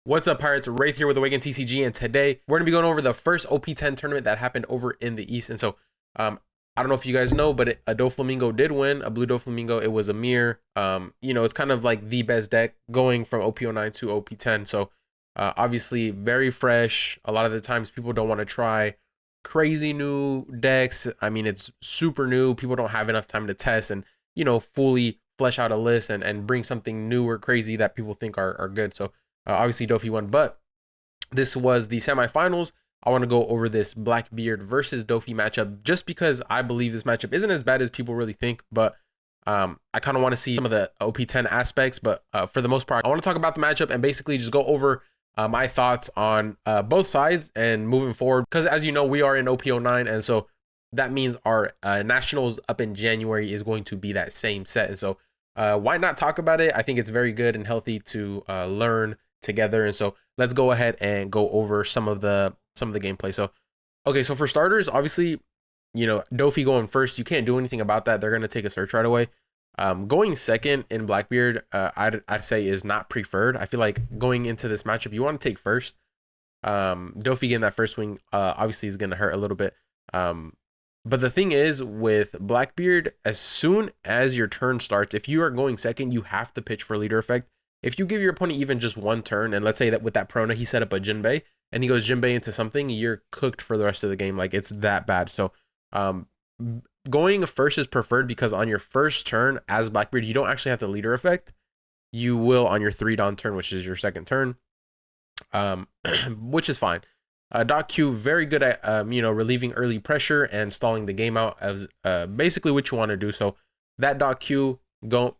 What's up, Pirates? Wraith here with Awaken TCG, and today we're going to be going over the first OP10 tournament that happened over in the East. And so, I don't know if you guys know, but a Doflamingo did win, a blue Doflamingo. It was a mirror. It's kind of like the best deck going from OP09 to OP10. So, obviously, very fresh. A lot of the times, people don't want to try crazy new decks. I mean, it's super new. People don't have enough time to test and, fully flesh out a list and bring something new or crazy that people think are good. So, obviously, Dofi won, but this was the semifinals. I want to go over this Blackbeard versus Dofi matchup just because I believe this matchup isn't as bad as people really think, but I kind of want to see some of the OP10 aspects. But for the most part, I want to talk about the matchup and basically just go over my thoughts on both sides and moving forward. Because as you know, we are in OP09, and so that means our nationals up in January is going to be that same set. And so why not talk about it? I think it's very good and healthy to learn together. And so let's go ahead and go over some of the gameplay. So okay, so for starters, obviously, Dofi going first, you can't do anything about that. They're gonna take a search right away. Going second in Blackbeard, I'd say is not preferred. I feel like going into this matchup, you want to take first. Dofi getting that first swing, obviously is gonna hurt a little bit. But the thing is with Blackbeard, as soon as your turn starts, if you are going second, you have to pitch for leader effect. If you give your opponent even just one turn, and let's say that with that Prona, he set up a Jinbei, and he goes Jinbei into something, you're cooked for the rest of the game. Like, it's that bad. So, um, going first is preferred because on your first turn as Blackbeard, you don't actually have the leader effect. You will on your 3 Dawn turn, which is your second turn, which is fine. Dot Q, very good at relieving early pressure and stalling the game out as basically what you want to do. So that Dot Q going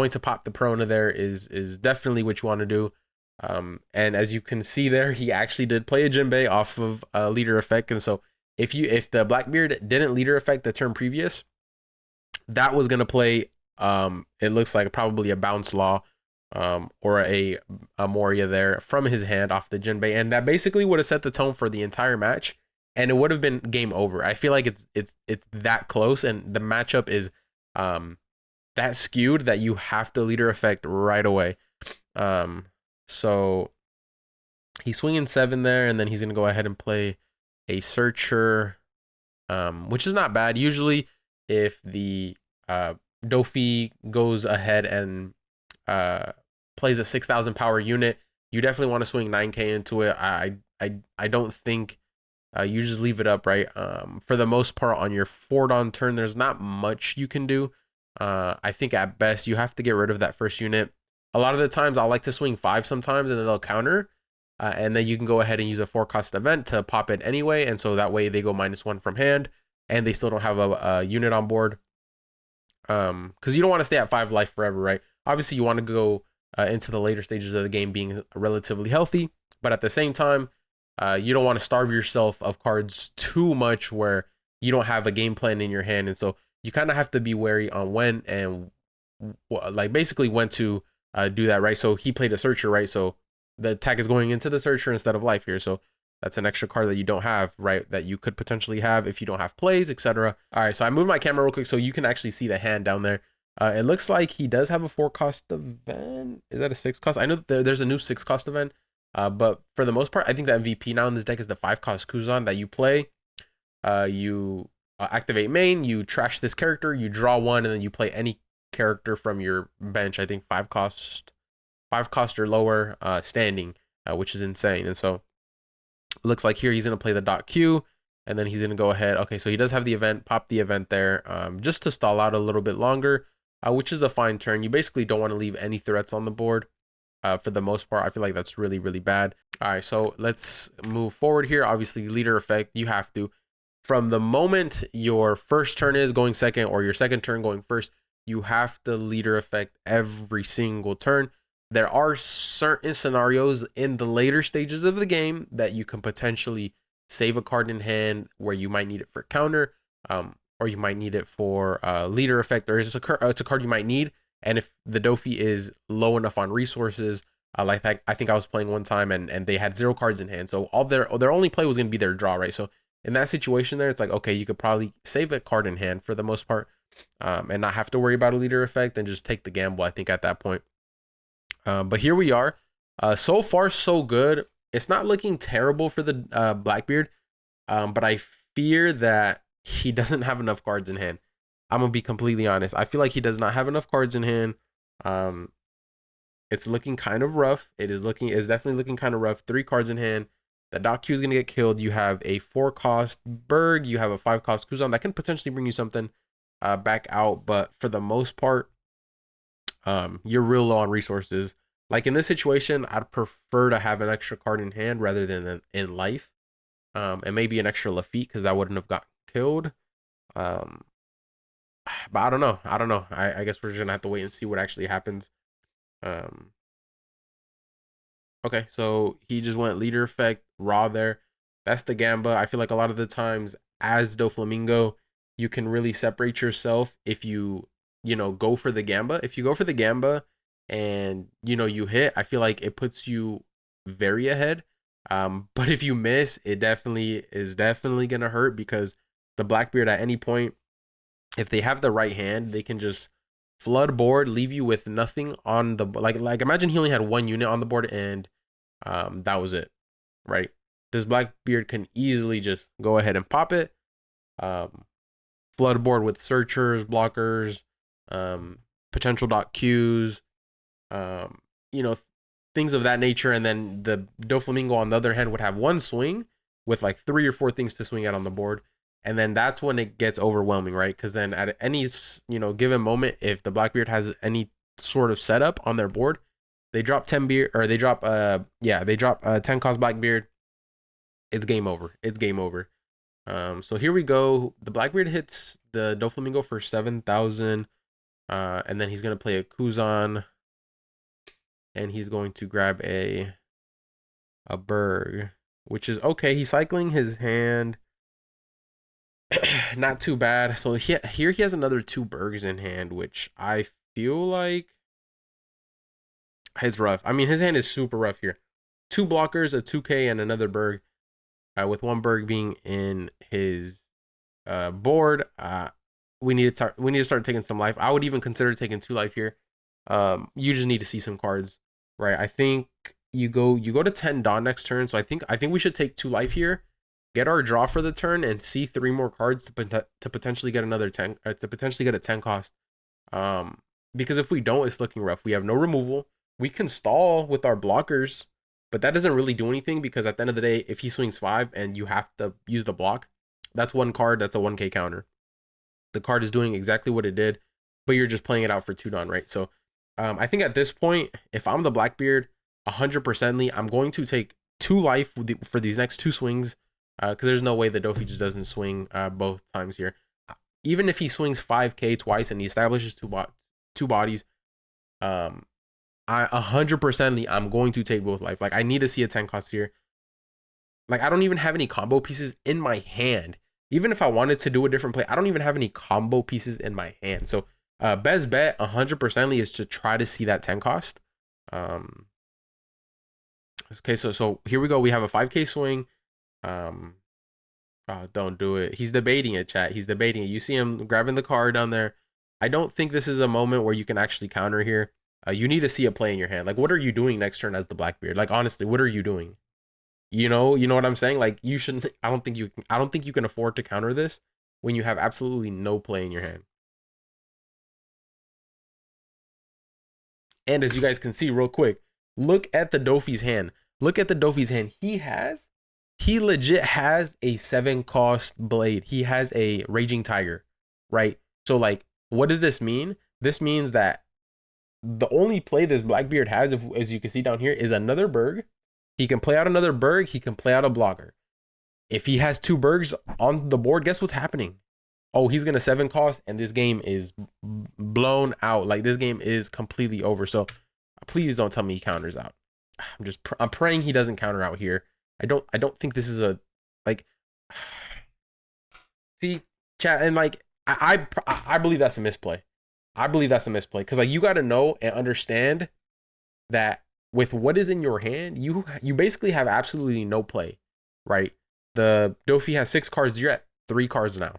to pop the Prona there is definitely what you want to do. And as you can see there, he actually did play a Jinbei off of leader effect. And so if the Blackbeard didn't leader effect the turn previous, that was gonna play it looks like probably a bounce law or a Moria there from his hand off the Jinbei, and that basically would have set the tone for the entire match, and it would have been game over. I feel like it's that close, and the matchup is that skewed that you have to leader effect right away. So he's swinging 7 there, and then he's gonna go ahead and play a Searcher, which is not bad. Usually, if the Dofi goes ahead and plays a 6,000 power unit, you definitely want to swing 9k into it. I don't think you just leave it up, right? For the most part, on your 4 Dawn turn, there's not much you can do. I think at best you have to get rid of that first unit. A lot of the times I'll like to swing 5 sometimes and then they'll counter. And then you can go ahead and use a 4-cost event to pop it anyway. And so that way they go -1 from hand and they still don't have a unit on board. Because you don't want to stay at 5 life forever, right? Obviously, you want to go into the later stages of the game being relatively healthy. But at the same time, you don't want to starve yourself of cards too much where you don't have a game plan in your hand. And so you kind of have to be wary on when and like basically when to do that, right? So he played a Searcher, right? So the attack is going into the Searcher instead of life here. So that's an extra card that you don't have, right? That you could potentially have if you don't have plays, etc. All right, so I moved my camera real quick so you can actually see the hand down there. It looks like he does have a 4-cost event. Is that a 6-cost? I know that there's a new 6-cost event, but for the most part, I think the MVP now in this deck is the 5-cost Kuzan that you play. You activate main, you trash this character, you draw 1, and then you play any character from your bench. I think 5-cost or lower standing, which is insane. And so it looks like here he's going to play the Dot Q, and then he's going to go ahead. Okay, so he does have the event, pop the event there just to stall out a little bit longer, which is a fine turn. You basically don't want to leave any threats on the board for the most part. I feel like that's really, really bad. All right, so let's move forward here. Obviously, leader effect, you have to. From the moment your first turn is going second or your second turn going first, you have to leader effect every single turn. There are certain scenarios in the later stages of the game that you can potentially save a card in hand where you might need it for counter, or you might need it for leader effect, or it's a card you might need. And if the Dofi is low enough on resources, like I think I was playing one time and they had 0 cards in hand, so all their only play was going to be their draw, right? So in that situation there, it's like, okay, you could probably save a card in hand for the most part, and not have to worry about a leader effect and just take the gamble, I think, at that point. But here we are. So far so good. It's not looking terrible for the Blackbeard, but I fear that he doesn't have enough cards in hand. I'm gonna be completely honest. I feel like he does not have enough cards in hand. Um, it's looking kind of rough. It's definitely looking kind of rough. 3 cards in hand. The Doc Q is gonna get killed. You have a 4 cost Berg. You have a 5 cost Kuzan that can potentially bring you something back out. But for the most part, you're real low on resources. Like in this situation, I'd prefer to have an extra card in hand rather than in life. And maybe an extra Lafitte because that wouldn't have got killed. Um, but I don't know. I don't know. I guess we're just gonna have to wait and see what actually happens. Um, okay, so he just went leader effect raw there. That's the Gamba. I feel like a lot of the times as Doflamingo, you can really separate yourself if you go for the Gamba. If you go for the Gamba and you hit, I feel like it puts you very ahead. But if you miss, it definitely gonna hurt because the Blackbeard at any point, if they have the right hand, they can just flood board, leave you with nothing on the like. Imagine he only had 1 unit on the board and that was it, right? This Blackbeard can easily just go ahead and pop it. Um, Flood board with searchers, blockers, potential dot Qs, um, you know, things of that nature. And then the Doflamingo on the other hand would have one swing with like 3 or 4 things to swing at on the board. And then that's when it gets overwhelming, right? Because then at any given moment, if the Blackbeard has any sort of setup on their board, they drop 10 beer or they drop 10 cost Blackbeard. It's game over. It's game over. So here we go. The Blackbeard hits the Doflamingo for 7,000. And then he's gonna play a Kuzan, and he's going to grab a Berg, which is okay. He's cycling his hand. Not too bad. So here he has another 2 Bergs in hand, which I feel like it's rough. I mean, his hand is super rough here. 2 blockers, a 2K, and another Berg. With 1 Berg being in his board, we need to start taking some life. I would even consider taking 2 life here. You just need to see some cards, right? I think you go to 10 Dawn next turn, so I think we should take 2 life here, get our draw for the turn, and see 3 more cards to potentially get another 10 to potentially get a 10 cost. Because if we don't, it's looking rough. We have no removal. We can stall with our blockers, but that doesn't really do anything because at the end of the day, if he swings 5 and you have to use the block, that's 1 card. That's a 1K counter. The card is doing exactly what it did, but you're just playing it out for 2 Dawn, right? So I think at this point, if I'm the Blackbeard, 100%ly, I'm going to take 2 life for these next 2 swings because there's no way the Dofi just doesn't swing both times here. Even if he swings 5K twice and he establishes two bodies, I 100%ly I'm going to take both life. Like I need to see a 10 cost here. Like I don't even have any combo pieces in my hand. Even if I wanted to do a different play, I don't even have any combo pieces in my hand. So best bet 100%ly is to try to see that 10 cost. Um, okay, so here we go. We have a 5K swing. Um, oh, don't do it. He's debating it, chat. He's debating it. You see him grabbing the card down there. I don't think this is a moment where you can actually counter here. You need to see a play in your hand. Like, what are you doing next turn as the Blackbeard? Like, honestly, what are you doing? You know what I'm saying? Like, you shouldn't. I don't think you can afford to counter this when you have absolutely no play in your hand. And as you guys can see, real quick, look at the Dofi's hand. Look at the Dofi's hand. He legit has a 7 cost blade. He has a Raging Tiger, right? So like, what does this mean? This means that the only play this Blackbeard has, as you can see down here, is another Berg. He can play out another Berg. He can play out a blocker. If he has 2 Bergs on the board, guess what's happening? Oh, he's gonna 7 cost, and this game is blown out. Like this game is completely over. So please don't tell me he counters out. I'm praying he doesn't counter out here. I don't think this is a like. See, chat, and like I believe that's a misplay. I believe that's a misplay because like you got to know and understand that with what is in your hand, you basically have absolutely no play, right? The Dofi has 6 cards. You're at 3 cards now.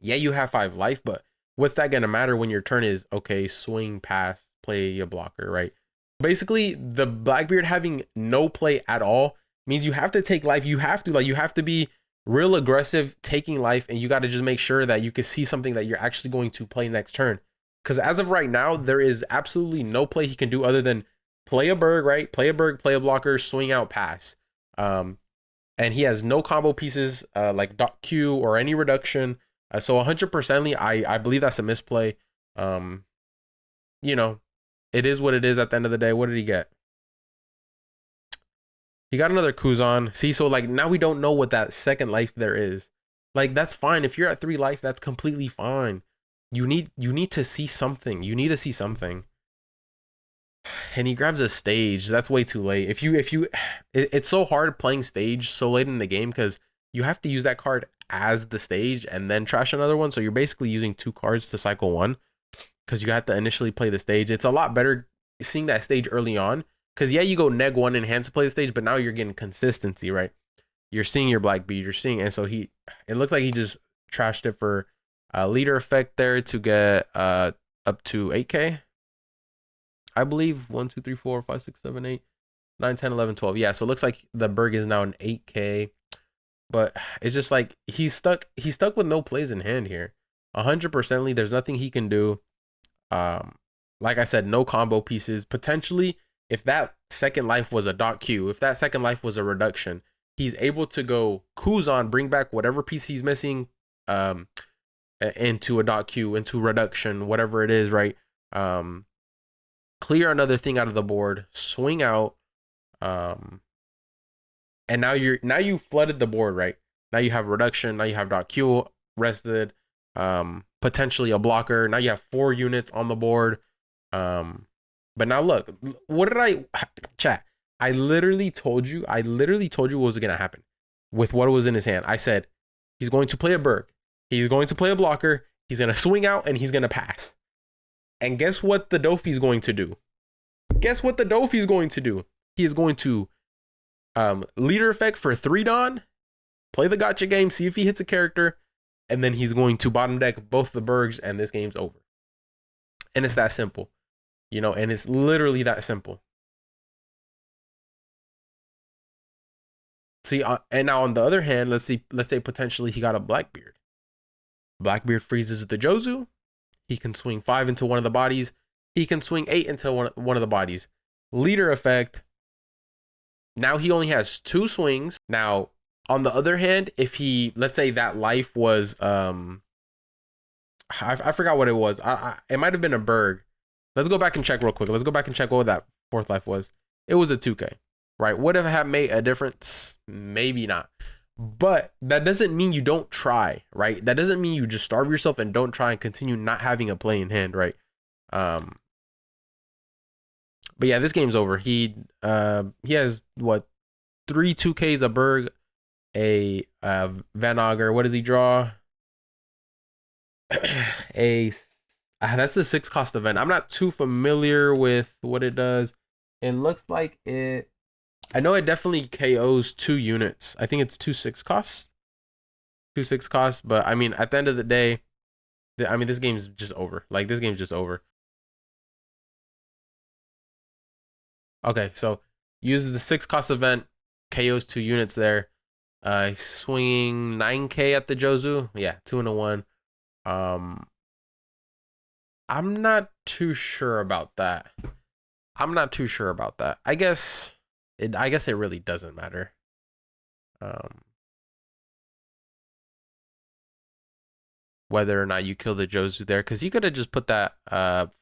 Yeah, you have 5 life, but what's that gonna matter when your turn is okay? Swing, pass, play a blocker, right? Basically, the Blackbeard having no play at all means you have to take life. You have to be real aggressive taking life, and you got to just make sure that you can see something that you're actually going to play next turn. Because as of right now, there is absolutely no play he can do other than play a Berg, right? Play a Berg, play a blocker, swing out, pass. Um, and he has no combo pieces like dot Q or any reduction. So 100%ly, I believe that's a misplay. Um, you know, it is what it is at the end of the day. What did he get? He got another Kuzan. See, so like now we don't know what that second life there is. Like that's fine. If you're at 3 life, that's completely fine. You need to see something. You need to see something. And he grabs a stage. That's way too late. It's so hard playing stage so late in the game because you have to use that card as the stage and then trash another one. So you're basically using 2 cards to cycle one because you have to initially play the stage. It's a lot better seeing that stage early on because yeah, you go neg one in hand to play the stage, but now you're getting consistency, right? You're seeing your Blackbeard, you're seeing, and so it looks like he just trashed it for leader effect there to get up to 8k. I believe 1, 2, 3, 4, 5, 6, 7, 8, 9, 10, 11, 12. Yeah, so it looks like the Berg is now an 8k, but it's just like he's stuck with no plays in hand here. 100%ly, there's nothing he can do. Like I said, no combo pieces. Potentially, if that second life was a dot Q, if that second life was a reduction, he's able to go Kuzan, bring back whatever piece he's missing, into a dot Q, into reduction, whatever it is, right? Clear another thing out of the board, swing out, and now you flooded the board, right? Now you have reduction, now you have dot Q rested, potentially a blocker. Now you have 4 units on the board. But now look, what did I chat? I literally told you what was gonna happen with what was in his hand. I said he's going to play a Berg, he's going to play a blocker, he's gonna swing out, and he's gonna pass. And guess what the Dofi's going to do? Guess what the Dofi's going to do? He is going to leader effect for 3 Dawn, play the gotcha game, see if he hits a character, and then he's going to bottom deck both the Bergs, and this game's over. And it's that simple, and it's literally that simple. See, and now on the other hand, let's say potentially he got a Blackbeard. Blackbeard freezes the Jozu. He can swing 5 into one of the bodies. He can swing 8 into one of the bodies. Leader effect. Now he only has 2 swings. Now, on the other hand, if he, let's say that life was, I forgot what it was. It might have been a Berg. Let's go back and check real quick. Let's go back and check what that 4th life was. It was a 2K, right? Would have made a difference? Maybe not. But that doesn't mean you don't try, right? That doesn't mean you just starve yourself and don't try and continue not having a play in hand, right? But yeah, this game's over. He has what, 3 2Ks, a Berg, a Van Auger. What does he draw? That's the 6 cost event. I'm not too familiar with what it does. It looks like it. I know it definitely KOs 2 units. I think it's 2 6 costs. 2 6 costs. But I mean, at the end of the day, this game's just over. Like, this game's just over. Okay, so uses the 6 cost event, KOs 2 units there. Swinging 9k at the Jozu. Yeah, 2 and a 1. I'm not too sure about that. I guess it really doesn't matter. Whether or not you kill the Jozu there, because you could have just put that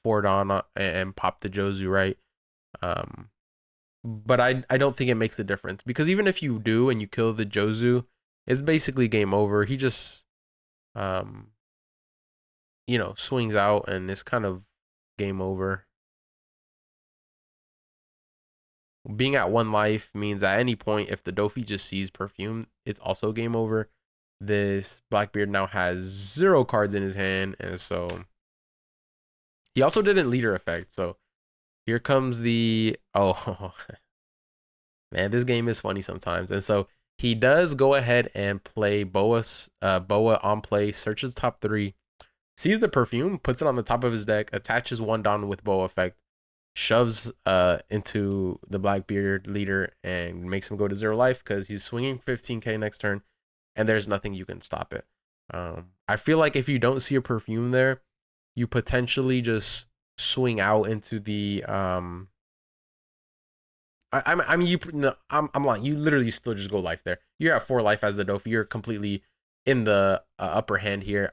Ford on and popped the Jozu, right? But I don't think it makes a difference, because even if you do and you kill the Jozu, it's basically game over. He just swings out and it's kind of game over. Being at 1 life means at any point, if the Dofi just sees Perfume, it's also game over. This Blackbeard now has 0 cards in his hand, and so he also didn't leader effect. So here comes the man, this game is funny sometimes. And so he does go ahead and play Boa on play, searches top 3, sees the Perfume, puts it on the top of his deck, attaches 1 Dawn with Boa effect. shoves into the Blackbeard leader and makes him go to 0 life because he's swinging 15k next turn, and there's nothing you can stop it. I feel like if you don't see a perfume there, you potentially just swing out into the I mean, you no, I'm lying. You literally still just go life there. You're at 4 life as the Dofi. You're completely in the upper hand here.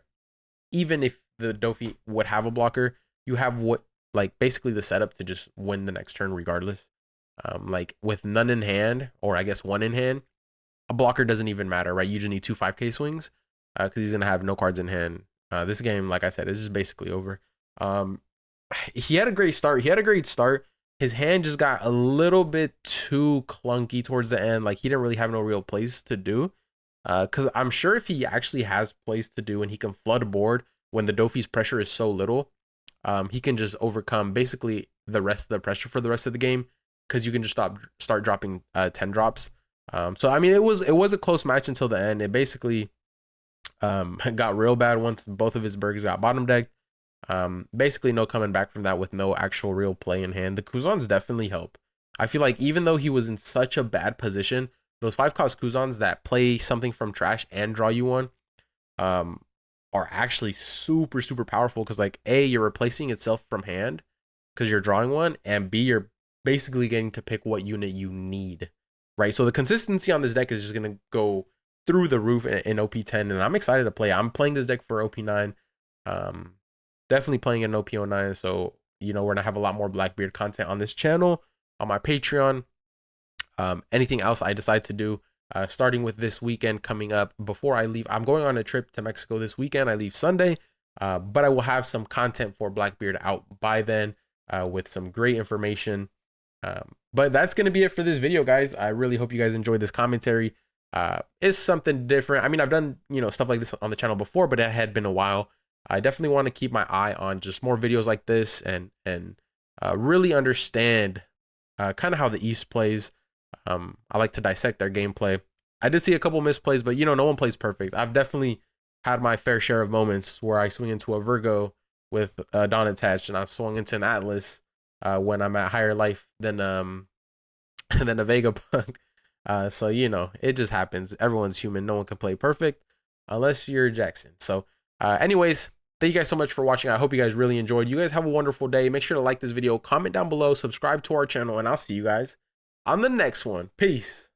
Even if the Dofi would have a blocker, you have what like basically the setup to just win the next turn regardless. Like with none in hand, or I guess one in hand, a blocker doesn't even matter, right? You just need two 5k swings because he's gonna have no cards in hand. This game, like I said, is just basically over. Um, he had a great start. He had a great start. His hand just got a little bit too clunky towards the end. Like he didn't really have no real plays to do. Because I'm sure if he actually has plays to do and he can flood a board when the Dofi's pressure is so little, he can just overcome basically the rest of the pressure for the rest of the game because you can just start dropping 10 drops. So I mean it was a close match until the end. It basically got real bad once both of his burgers got bottom decked. Basically no coming back from that with no actual real play in hand. The Kuzans definitely help. I feel like even though he was in such a bad position, those 5 cost Kuzans that play something from trash and draw you one, um, are actually super super powerful because like A, you're replacing itself from hand because you're drawing one, and B, you're basically getting to pick what unit you need, right? So the consistency on this deck is just gonna go through the roof in OP10, and I'm excited to play. I'm playing this deck for OP9. Um, Definitely playing in OP09. So we're gonna have a lot more Blackbeard content on this channel, on my Patreon. Anything else I decide to do, starting with this weekend coming up. Before I leave, I'm going on a trip to Mexico this weekend. I leave Sunday, but I will have some content for Blackbeard out by then with some great information. But that's going to be it for this video, guys. I really hope you guys enjoyed this commentary. It's something different. I mean, I've done, stuff like this on the channel before, but it had been a while. I definitely want to keep my eye on just more videos like this and really understand kind of how the East plays. I like to dissect their gameplay. I did see a couple misplays, but no one plays perfect. I've definitely had my fair share of moments where I swing into a Virgo with Dawn attached, and I've swung into an Atlas when I'm at higher life than than a Vegapunk. So it just happens. Everyone's human. No one can play perfect unless you're Jackson. So, anyways, thank you guys so much for watching. I hope you guys really enjoyed. You guys have a wonderful day. Make sure to like this video, comment down below, subscribe to our channel, and I'll see you guys on the next one. Peace.